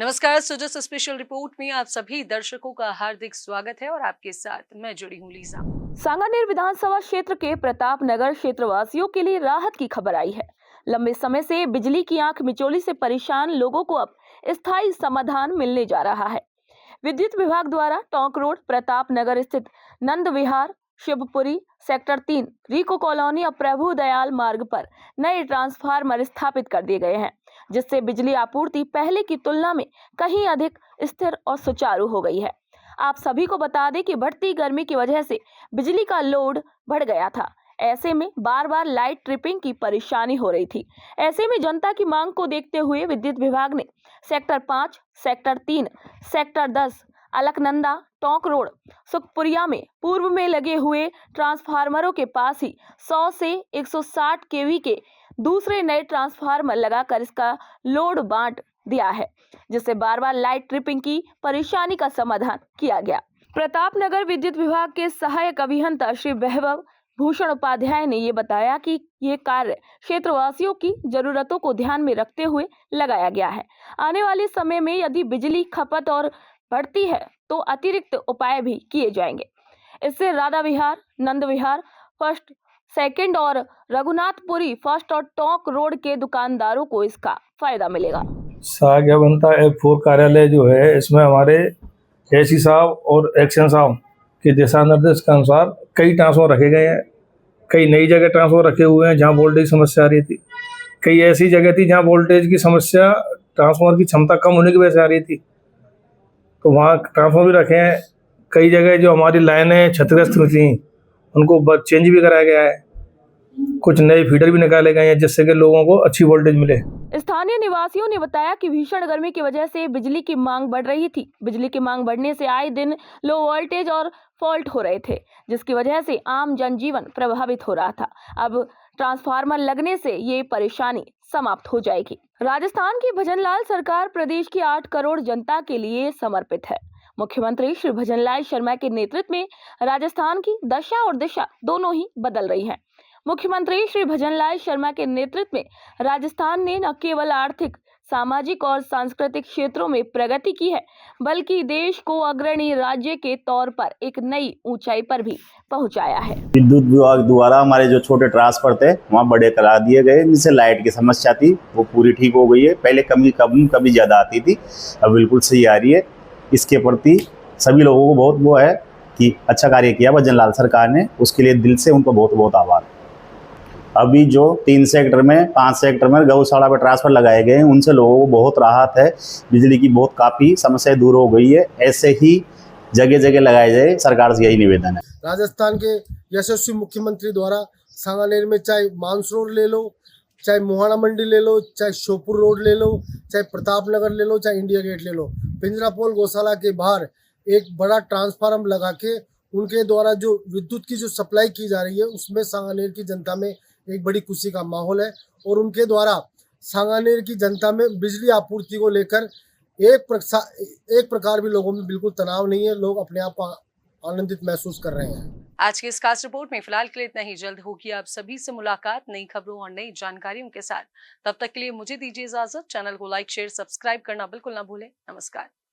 नमस्कार। Sujas special report में आप सभी दर्शकों का हार्दिक स्वागत है और आपके साथ मैं जुड़ी हूँ लीजा। सांगानेर विधानसभा क्षेत्र के प्रताप नगर क्षेत्रवासियों के लिए राहत की खबर आई है। लंबे समय से बिजली की आंख मिचौली से परेशान लोगों को अब स्थायी समाधान मिलने जा रहा है। विद्युत विभाग द्वारा टोंक रोड प्रताप नगर स्थित नंद विहार, शिवपुरी, सेक्टर 3, रिको कॉलोनी और प्रभु दयाल मार्ग पर नए ट्रांसफार्मर स्थापित कर दिए गए हैं, जिससे बिजली आपूर्ति पहले की तुलना में कहीं अधिक स्थिर और सुचारू हो गई है। आप सभी को बता दें कि बढ़ती गर्मी की वजह से बिजली का लोड बढ़ गया था। ऐसे में बार बार लाइट ट्रिपिंग की परेशानी हो रही थी। ऐसे में जनता की मांग को देखते हुए विद्युत विभाग ने sector 5, sector 3, sector 10, Alaknanda, Tonk road, Sukhpuria में पूर्व में लगे हुए ट्रांसफार्मरों के पास ही 100 से 160 केवी के दूसरे नए ट्रांसफार्मर लगाकर इसका लोड बांट दिया है, जिससे बार बार लाइट ट्रिपिंग की परेशानी का समाधान किया गया। प्रताप नगर विद्युत विभाग के सहायक अभियंता श्री वैभव भूषण उपाध्याय ने ये बताया कि ये कार्य क्षेत्रवासियों की जरूरतों को ध्यान में रखते हुए लगाया गया है। आने वाले समय में यदि बिजली खपत और बढ़ती है तो अतिरिक्त उपाय भी किए जाएंगे। इससे राधा विहार, नंद विहार फर्स्ट, सेकंड और रघुनाथपुरी फर्स्ट और टोंक रोड के दुकानदारों को इसका फायदा मिलेगा। साग्याबंता F4 कार्यालय जो है, इसमें हमारे एसी साहब और एक्शन साहब के दिशा निर्देश के अनुसार कई ट्रांसफॉर्मर रखे गए हैं। कई नई जगह ट्रांसफॉर्मर रखे हुए हैं जहां वोल्टेज समस्या आ रही थी। कई ऐसी जगह थी जहां वोल्टेज की समस्या ट्रांसफॉर्मर की क्षमता कम होने की वजह से आ रही थी, तो वहाँ ट्रांसफॉर्मर भी रखे हैं। कई जगह जो हमारी लाइनें क्षतिग्रस्त हुई थी उनको चेंज भी कराया गया है। कुछ नए फीडर भी निकाले गए हैं जिससे कि लोगों को अच्छी वोल्टेज मिले। स्थानीय निवासियों ने बताया कि भीषण गर्मी की वजह से बिजली की मांग बढ़ रही थी। बिजली की मांग बढ़ने से आए दिन लो वोल्टेज और फॉल्ट हो रहे थे, जिसकी वजह से आम जनजीवन प्रभावित हो रहा था। अब ट्रांसफार्मर लगने से ये परेशानी समाप्त हो जाएगी। राजस्थान की भजनलाल सरकार प्रदेश की 8 करोड़ जनता के लिए समर्पित है। मुख्यमंत्री श्री भजनलाल शर्मा के नेतृत्व में राजस्थान की दशा और दिशा दोनों ही बदल रही है। मुख्यमंत्री श्री भजनलाल शर्मा के नेतृत्व में राजस्थान ने न केवल आर्थिक, सामाजिक और सांस्कृतिक क्षेत्रों में प्रगति की है, बल्कि देश को अग्रणी राज्य के तौर पर एक नई ऊंचाई पर भी पहुंचाया है। विद्युत विभाग द्वारा हमारे जो छोटे ट्रांसफर थे वहाँ बड़े करा दिए गए, जिससे लाइट की समस्या थी वो पूरी ठीक हो गई है। पहले कभी ज़्यादा आती थी, अब बिल्कुल सही आ रही है। इसके प्रति सभी लोगों को बहुत वो है कि अच्छा कार्य किया भजनलाल सरकार ने, उसके लिए दिल से उनको बहुत बहुत आभार। अभी जो 3 सेक्टर में 5 सेक्टर में गौशाला पर ट्रांसफर लगाए गए हैं, उनसे लोगों को बहुत राहत है। बिजली की बहुत काफ़ी समस्या दूर हो गई है। ऐसे ही जगह जगह लगाए जाए, सरकार से यही निवेदन है। राजस्थान के यशस्वी मुख्यमंत्री द्वारा सांगानेर में चाहे मानसरोवर ले लो, चाहे मुहाना मंडी ले लो, चाहे श्योपुर रोड ले लो, चाहे प्रताप नगर ले लो, चाहे इंडिया गेट ले लो, पिंजरापोल गौशाला के बाहर एक बड़ा ट्रांसफार्मर लगा के उनके द्वारा जो विद्युत की जो सप्लाई की जा रही है उसमें सांगानेर की जनता में एक बड़ी खुशी का माहौल है। और उनके द्वारा सांगानेर की जनता में बिजली आपूर्ति को लेकर एक प्रकार भी लोगों में बिल्कुल तनाव नहीं है। लोग अपने आप आनंदित महसूस कर रहे हैं। आज की इस खास रिपोर्ट में फिलहाल के लिए इतना ही। जल्द होगी आप सभी से मुलाकात नई खबरों और नई जानकारियों के साथ। तब तक के लिए मुझे दीजिए इजाजत। चैनल को लाइक, शेयर, सब्सक्राइब करना बिल्कुल ना भूलें। नमस्कार।